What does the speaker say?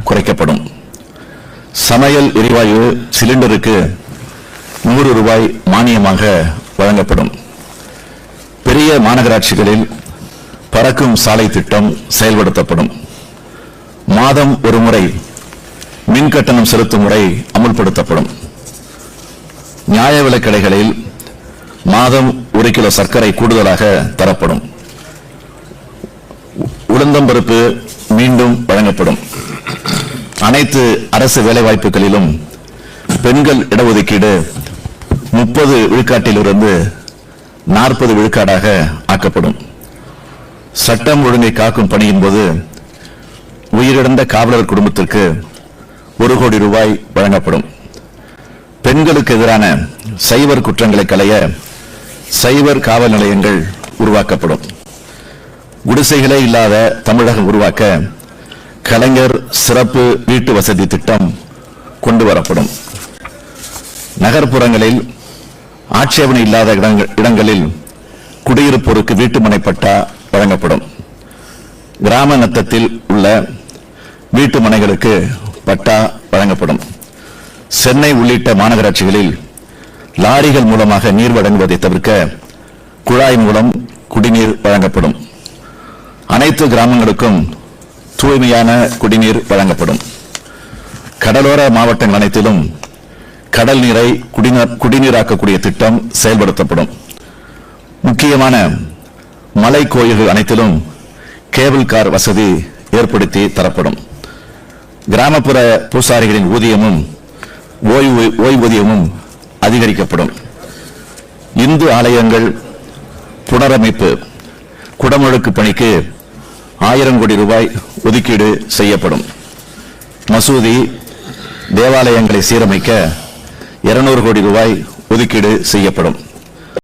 குறைக்கப்படும். சமையல் எரிவாயு சிலிண்டருக்கு 100 ரூபாய் மானியமாக வழங்கப்படும். பெரிய மாநகராட்சிகளில் பறக்கும் சாலை திட்டம் செயல்படுத்தப்படும். மாதம் ஒரு முறை மின் கட்டணம் செலுத்தும் முறை அமுல்படுத்தப்படும். நியாய விலைக் கடைகளில் மாதம் 1 கிலோ சர்க்கரை கூடுதலாக தரப்படும். உளுந்தம்பருப்பு மீண்டும் வழங்கப்படும். அனைத்து அரசு வேலைவாய்ப்புகளிலும் பெண்கள் இடஒதுக்கீடு 30 விழுக்காட்டிலிருந்து 40 விழுக்காடாக ஆக்கப்படும். சட்டம் ஒழுங்கை காக்கும் பணியின் போது உயிரிழந்த காவலர் குடும்பத்திற்கு 1 கோடி ரூபாய் வழங்கப்படும். பெண்களுக்கு எதிரான சைபர் குற்றங்களை களைய சைபர் காவல் நிலையங்கள் உருவாக்கப்படும். குடிசைகளே இல்லாத தமிழகம் உருவாக்க கலைஞர் சிறப்பு வீட்டு வசதி திட்டம் கொண்டு வரப்படும். நகர்ப்புறங்களில் ஆட்சேபனை இல்லாத இடங்களில் குடியிருப்போருக்கு வீட்டுமனை பட்டா வழங்கப்படும். கிராம நத்தத்தில் உள்ள வீட்டு மனைகளுக்கு பட்டா வழங்கப்படும். சென்னை உள்ளிட்ட மாநகராட்சிகளில் லாரிகள் மூலமாக நீர் வழங்குவதை தவிர்க்க குழாய் மூலம் குடிநீர் வழங்கப்படும். அனைத்து கிராமங்களுக்கும் தூய்மையான குடிநீர் வழங்கப்படும். கடலோர மாவட்டங்கள் அனைத்திலும் கடல் நீரை குடிநீராக்கக்கூடிய திட்டம் செயல்படுத்தப்படும். முக்கியமான மலை கோயில்கள் அனைத்திலும் கேபிள் கார் வசதி ஏற்படுத்தி தரப்படும். கிராமப்புற பூசாரிகளின் ஊதியமும் ஓய்வூதியமும் அதிகரிக்கப்படும். இந்து ஆலயங்கள் புனரமைப்பு குடமுழுக்கு பணிக்கு 1000 கோடி ரூபாய் ஒதுக்கீடு செய்யப்படும். மசூதி தேவாலயங்களை சீரமைக்க 200 கோடி ரூபாய் ஒதுக்கீடு செய்யப்படும்.